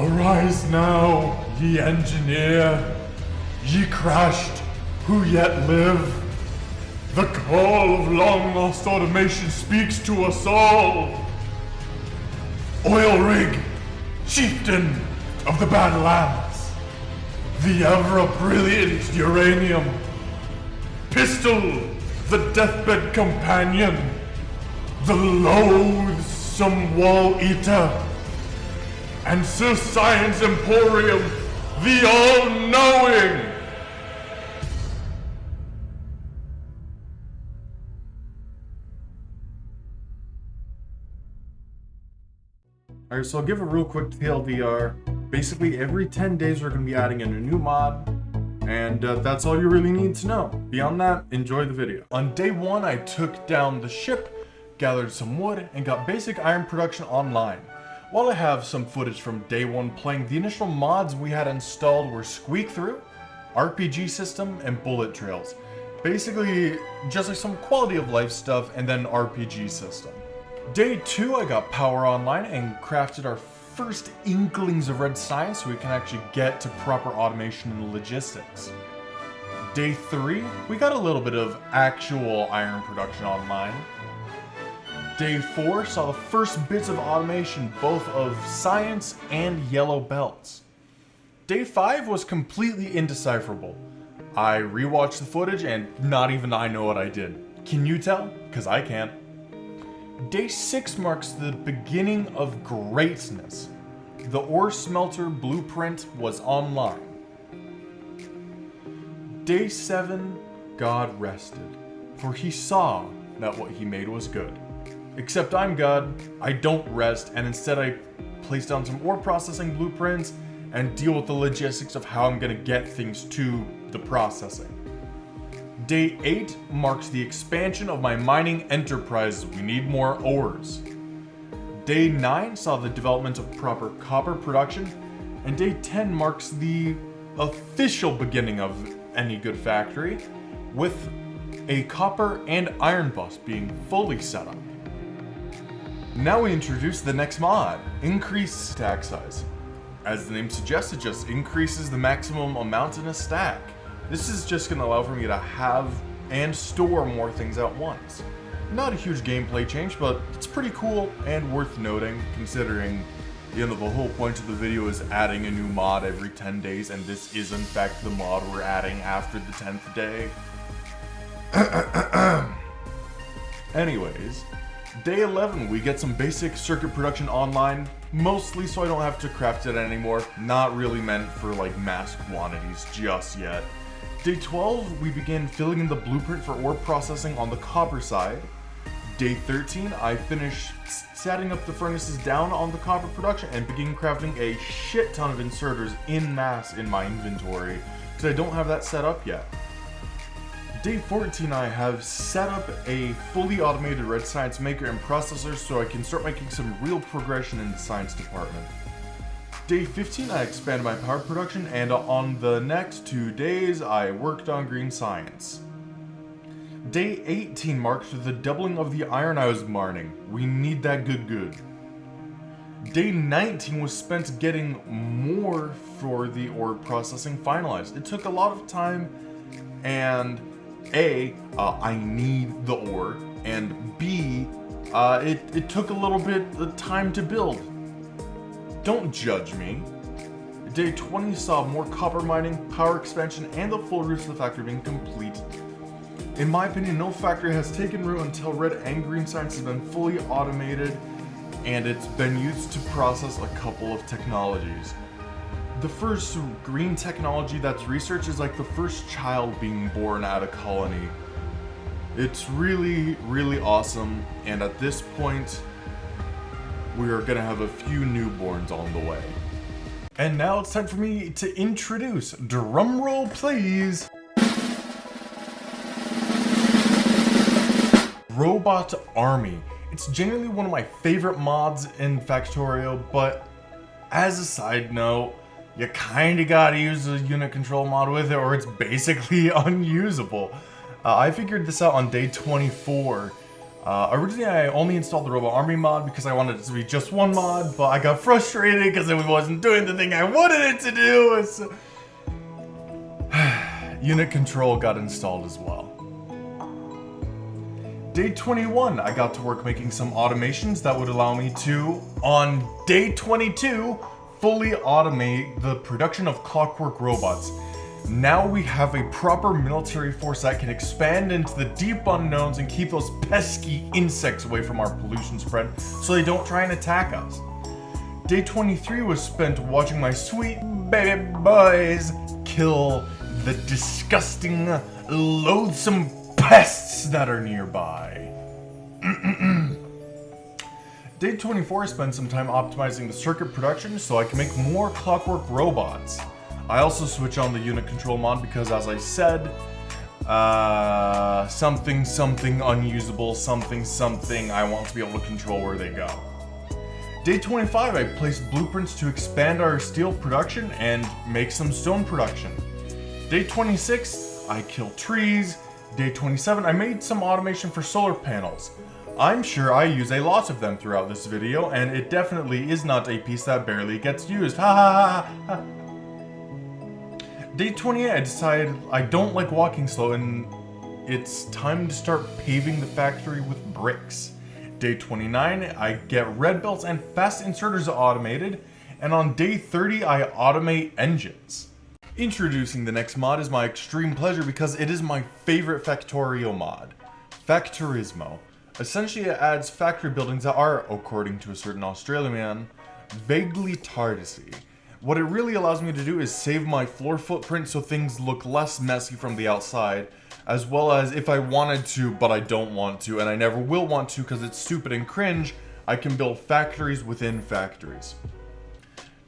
Arise now, ye engineer, ye crashed, who yet live. The call of long-lost automation speaks to us all. Oil rig, chieftain of the Badlands, the ever-brilliant uranium, pistol, the deathbed companion, the loathsome wall-eater, and Sir Science Emporium, the all-knowing. Alright, so I'll give a real quick TLDR. Basically, every 10 days we're going to be adding in a new mod, and that's all you really need to know. Beyond that, enjoy the video. On day 1, I took down the ship, gathered some wood, and got basic iron production online. While I have some footage from day 1 playing, the initial mods we had installed were Squeak Through, RPG System, and Bullet Trails. Basically, just like some quality of life stuff, and then RPG System. Day 2, I got Power Online and crafted our first inklings of red science so we can actually get to proper automation and logistics. Day 3, we got a little bit of actual iron production online. Day 4 saw the first bits of automation both of science and yellow belts. Day 5 was completely indecipherable. I rewatched the footage and not even I know what I did. Can you tell? Because I can't. Day 6 marks the beginning of greatness. The ore smelter blueprint was online. Day 7, God rested, for he saw that what he made was good. Except I'm God, I don't rest, and instead I place down some ore processing blueprints and deal with the logistics of how I'm gonna get things to the processing. Day 8 marks the expansion of my mining enterprise. We need more ores. Day 9 saw the development of proper copper production, and Day 10 marks the official beginning of any good factory, with a copper and iron bus being fully set up. Now we introduce the next mod, Increase Stack Size. As the name suggests, it just increases the maximum amount in a stack. This is just going to allow for me to have and store more things at once. Not a huge gameplay change, but it's pretty cool and worth noting, considering the whole point of the video is adding a new mod every 10 days, and this is in fact the mod we're adding after the 10th day. Anyways, day 11 we get some basic circuit production online, mostly so I don't have to craft it anymore. Not really meant for like mass quantities just yet. Day 12, we begin filling in the blueprint for ore processing on the copper side. Day 13, I finish setting up the furnaces down on the copper production and begin crafting a shit ton of inserters in mass in my inventory, because I don't have that set up yet. Day 14, I have set up a fully automated red science maker and processor so I can start making some real progression in the science department. Day 15, I expanded my power production, and on the next 2 days, I worked on green science. Day 18 marks the doubling of the iron I was mining. We need that good. Day 19 was spent getting more for the ore processing finalized. It took a lot of time, and I need the ore, and B, it took a little bit of time to build. Don't judge me. Day 20 saw more copper mining, power expansion, and the full routes of the factory being complete. In my opinion, no factory has taken root until red and green science has been fully automated, and it's been used to process a couple of technologies. The first green technology that's researched is like the first child being born at a colony. It's really, really awesome, and at this point, we are gonna have a few newborns on the way. And now it's time for me to introduce, drumroll please, Robot Army. It's genuinely one of my favorite mods in Factorio, but as a side note, you kinda gotta use a unit control mod with it or it's basically unusable. I figured this out on day 24. Originally, I only installed the Robot Army mod because I wanted it to be just one mod, but I got frustrated because it wasn't doing the thing I wanted it to do. Unit control got installed as well. Day 21, I got to work making some automations that would allow me to, on day 22, fully automate the production of clockwork robots. Now we have a proper military force that can expand into the deep unknowns and keep those pesky insects away from our pollution spread so they don't try and attack us. Day 23 was spent watching my sweet baby boys kill the disgusting, loathsome pests that are nearby. Day 24 spent some time optimizing the circuit production so I can make more clockwork robots. I also switch on the unit control mod because, as I said, something unusable, something I want to be able to control where they go. Day 25, I placed blueprints to expand our steel production and make some stone production. Day 26, I kill trees. Day 27, I made some automation for solar panels. I'm sure I use a lot of them throughout this video, and it definitely is not a piece that barely gets used. Ha ha ha ha. Day 28, I decided I don't like walking slow and it's time to start paving the factory with bricks. Day 29, I get red belts and fast inserters automated, and on day 30, I automate engines. Introducing the next mod is my extreme pleasure because it is my favorite Factorio mod, Factorismo. Essentially, it adds factory buildings that are, according to a certain Australian man, vaguely TARDIS-y. What it really allows me to do is save my floor footprint so things look less messy from the outside, as well as if I wanted to, but I don't want to, and I never will want to because it's stupid and cringe, I can build factories within factories.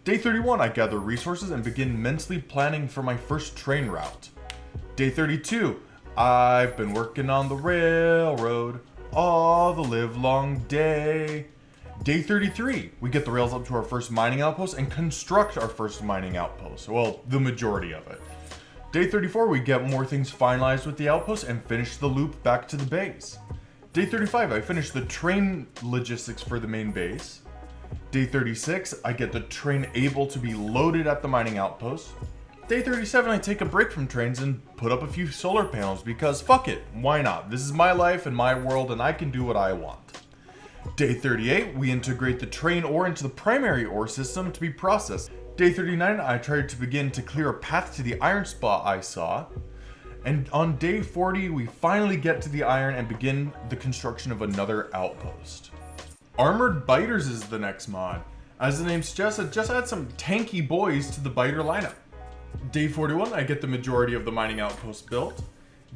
Day 31, I gather resources and begin mentally planning for my first train route. Day 32, I've been working on the railroad all the livelong day. Day 33, we get the rails up to our first mining outpost and construct our first mining outpost. Well, the majority of it. Day 34, we get more things finalized with the outpost and finish the loop back to the base. Day 35, I finish the train logistics for the main base. Day 36, I get the train able to be loaded at the mining outpost. Day 37, I take a break from trains and put up a few solar panels because fuck it, why not? This is my life and my world and I can do what I want. Day 38, we integrate the train ore into the primary ore system to be processed. Day 39, I tried to begin to clear a path to the iron spot I saw. And on day 40, we finally get to the iron and begin the construction of another outpost. Armored Biters is the next mod. As the name suggests, it just adds some tanky boys to the biter lineup. Day 41, I get the majority of the mining outpost built.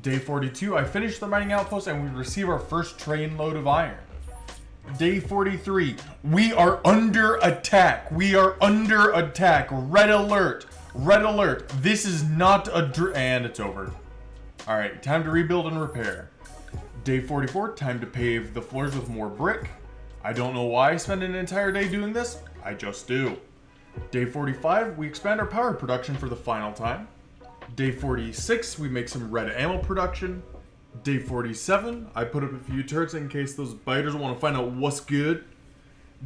Day 42, I finish the mining outpost and we receive our first train load of iron. Day 43, we are under attack. We are under attack. Red alert. Red alert. This is not a and it's over. Alright, time to rebuild and repair. Day 44, time to pave the floors with more brick. I don't know why I spend an entire day doing this. I just do. Day 45, we expand our power production for the final time. Day 46, we make some red ammo production. Day 47, I put up a few turrets in case those biters want to find out what's good.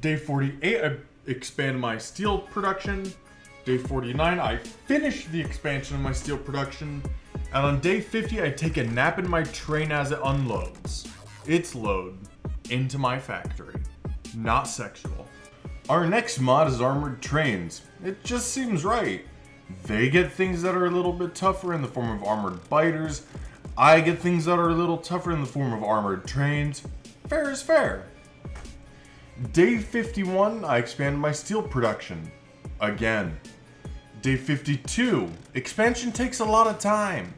Day 48, I expand my steel production. Day 49, I finish the expansion of my steel production. And on day 50, I take a nap in my train as it unloads. Its load into my factory. Not sexual. Our next mod is armored trains. It just seems right. They get things that are a little bit tougher in the form of armored biters. I get things that are a little tougher in the form of armored trains. Fair is fair. Day 51, I expand my steel production. Again. Day 52, expansion takes a lot of time.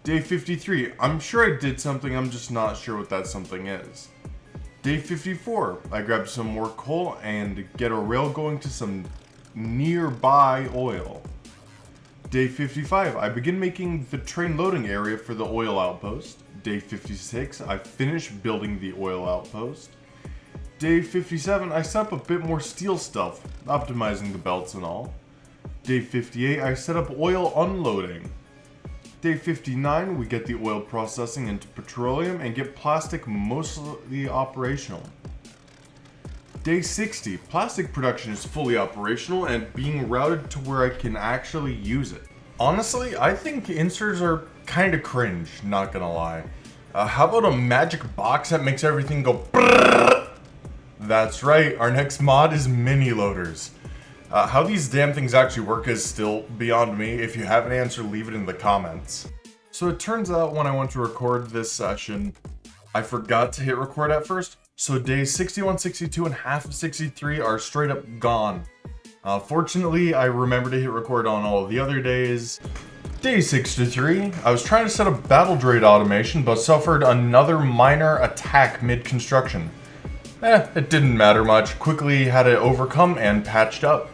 Day 53, I'm sure I did something, I'm just not sure what that something is. Day 54, I grab some more coal and get a rail going to some nearby oil. Day 55, I begin making the train loading area for the oil outpost. Day 56, I finish building the oil outpost. Day 57, I set up a bit more steel stuff, optimizing the belts and all. Day 58, I set up oil unloading. Day 59, we get the oil processing into petroleum and get plastic mostly operational. Day 60, plastic production is fully operational and being routed to where I can actually use it. Honestly, I think inserts are kinda cringe, not gonna lie. How about a magic box that makes everything go brrrr? That's right, our next mod is mini loaders. How these damn things actually work is still beyond me. If you have an answer, leave it in the comments. So it turns out when I went to record this session, I forgot to hit record at first. So days 61, 62, and half of 63 are straight up gone. Fortunately, I remembered to hit record on all of the other days. Day 63, I was trying to set up battle droid automation, but suffered another minor attack mid-construction. It didn't matter much. Quickly had it overcome and patched up.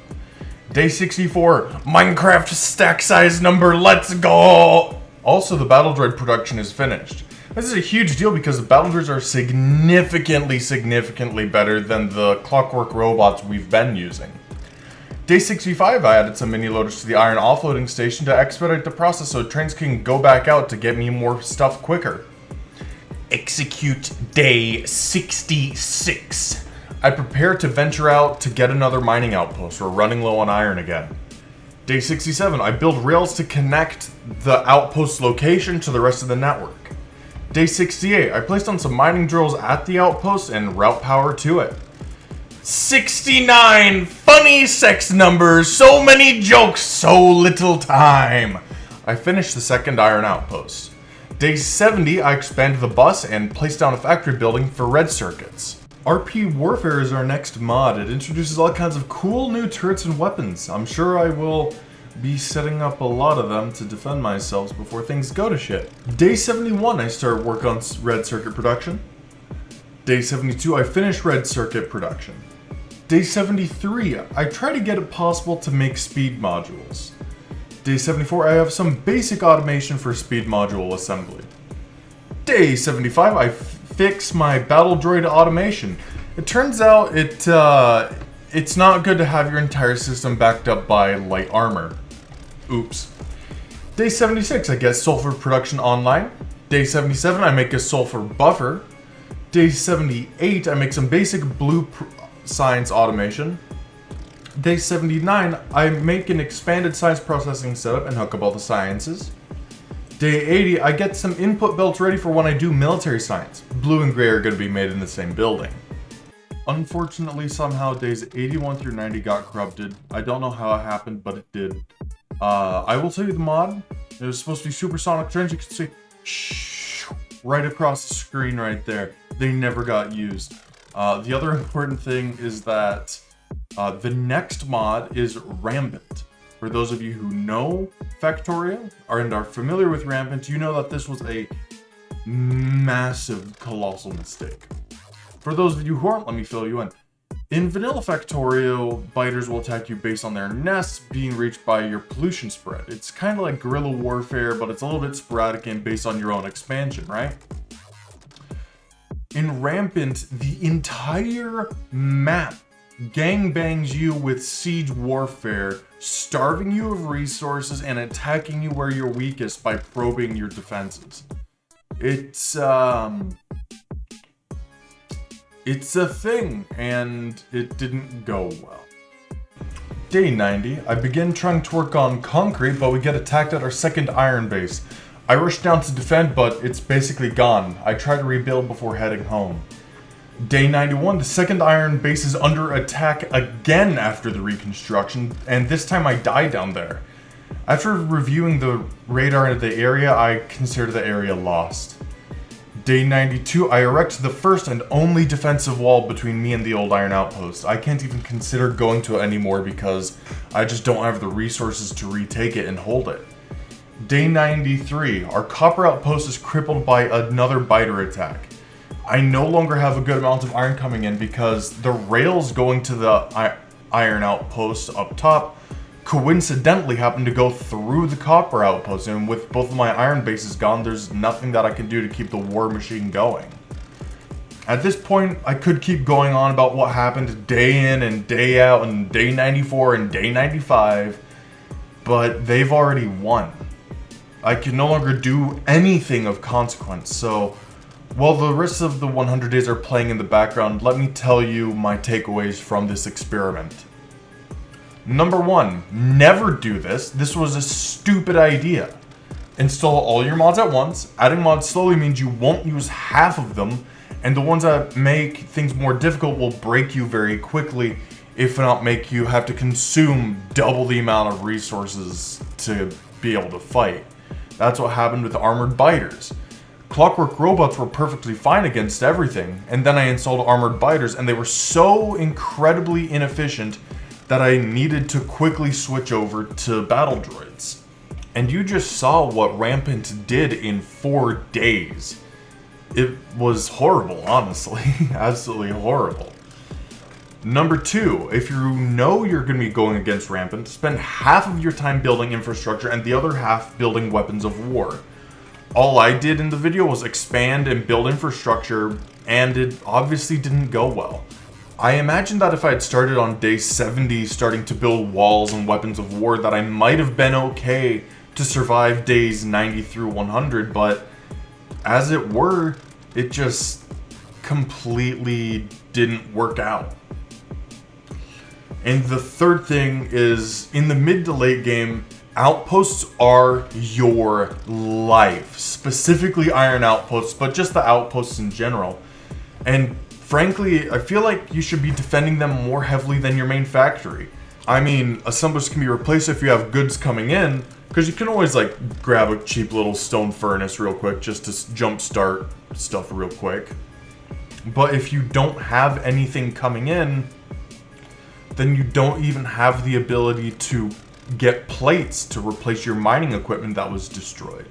Day 64, Minecraft stack size number, let's go! Also, the battle droid production is finished. This is a huge deal because the battle droids are significantly better than the clockwork robots we've been using. Day 65, I added some mini loaders to the iron offloading station to expedite the process so trains can go back out to get me more stuff quicker. Execute day 66. I prepare to venture out to get another mining outpost. We're running low on iron again. Day 67, I build rails to connect the outpost location to the rest of the network. Day 68, I placed on some mining drills at the outpost and route power to it. 69, funny sex numbers, so many jokes, so little time. I finished the second iron outpost. Day 70, I expanded the bus and placed down a factory building for red circuits. RP Warfare is our next mod. It introduces all kinds of cool new turrets and weapons. I'm sure I will be setting up a lot of them to defend myself before things go to shit. Day 71, I start work on red circuit production. Day 72, I finish red circuit production. Day 73, I try to get it possible to make speed modules. Day 74, I have some basic automation for speed module assembly. Day 75, I fix my battle droid automation. It turns out it's not good to have your entire system backed up by light armor. Oops. Day 76, I get sulfur production online. Day 77, I make a sulfur buffer. Day 78, I make some basic blue science automation. Day 79, I make an expanded science processing setup and hook up all the sciences. Day 80, I get some input belts ready for when I do military science. Blue and gray are going to be made in the same building. Unfortunately, somehow days 81 through 90 got corrupted. I don't know how it happened, but it did. I will tell you the mod. It was supposed to be supersonic trends. You can see right across the screen right there. They never got used. The other important thing is that the next mod is Rampant. For those of you who know Factorio and are familiar with Rampant, you know that this was a massive, colossal mistake. For those of you who aren't, let me fill you in. In vanilla Factorio, biters will attack you based on their nests being reached by your pollution spread. It's kind of like guerrilla warfare, but it's a little bit sporadic and based on your own expansion, right? In Rampant, the entire map gangbangs you with siege warfare, starving you of resources and attacking you where you're weakest by probing your defenses. It's a thing, and it didn't go well. Day 90, I begin trying to work on concrete, but we get attacked at our second iron base. I rush down to defend, but it's basically gone. I try to rebuild before heading home. Day 91, the second iron base is under attack again after the reconstruction, and this time I die down there. After reviewing the radar of the area, I consider the area lost. Day 92, I erect the first and only defensive wall between me and the old iron outpost. I can't even consider going to it anymore because I just don't have the resources to retake it and hold it. Day 93, our copper outpost is crippled by another biter attack. I no longer have a good amount of iron coming in because the rails going to the iron outpost up top coincidentally happened to go through the copper outpost, and with both of my iron bases gone, there's nothing that I can do to keep the war machine going. At this point, I could keep going on about what happened day in and day out and day 94 and day 95, but they've already won. I can no longer do anything of consequence. So while the rest of the 100 days are playing in the background, let me tell you my takeaways from this experiment. Number 1, never do this. This was a stupid idea. Install all your mods at once. Adding mods slowly means you won't use half of them, and the ones that make things more difficult will break you very quickly, if not make you have to consume double the amount of resources to be able to fight. That's what happened with armored biters. Clockwork robots were perfectly fine against everything, and then I installed armored biters, and they were so incredibly inefficient that I needed to quickly switch over to battle droids. And you just saw what Rampant did in 4 days. It was horrible, honestly. Absolutely horrible. Number 2, if you know you're going to be going against Rampant, spend half of your time building infrastructure and the other half building weapons of war. All I did in the video was expand and build infrastructure, and it obviously didn't go well. I imagine that if I had started on day 70 starting to build walls and weapons of war, that I might have been okay to survive days 90 through 100, but as it were, it just completely didn't work out. And the third thing is, in the mid to late game, outposts are your life. Specifically Iron Outposts, but just the outposts in general. And frankly, I feel like you should be defending them more heavily than your main factory. I mean, assemblers can be replaced if you have goods coming in, because you can always like grab a cheap little stone furnace real quick just to jumpstart stuff real quick. But if you don't have anything coming in, then you don't even have the ability to get plates to replace your mining equipment that was destroyed.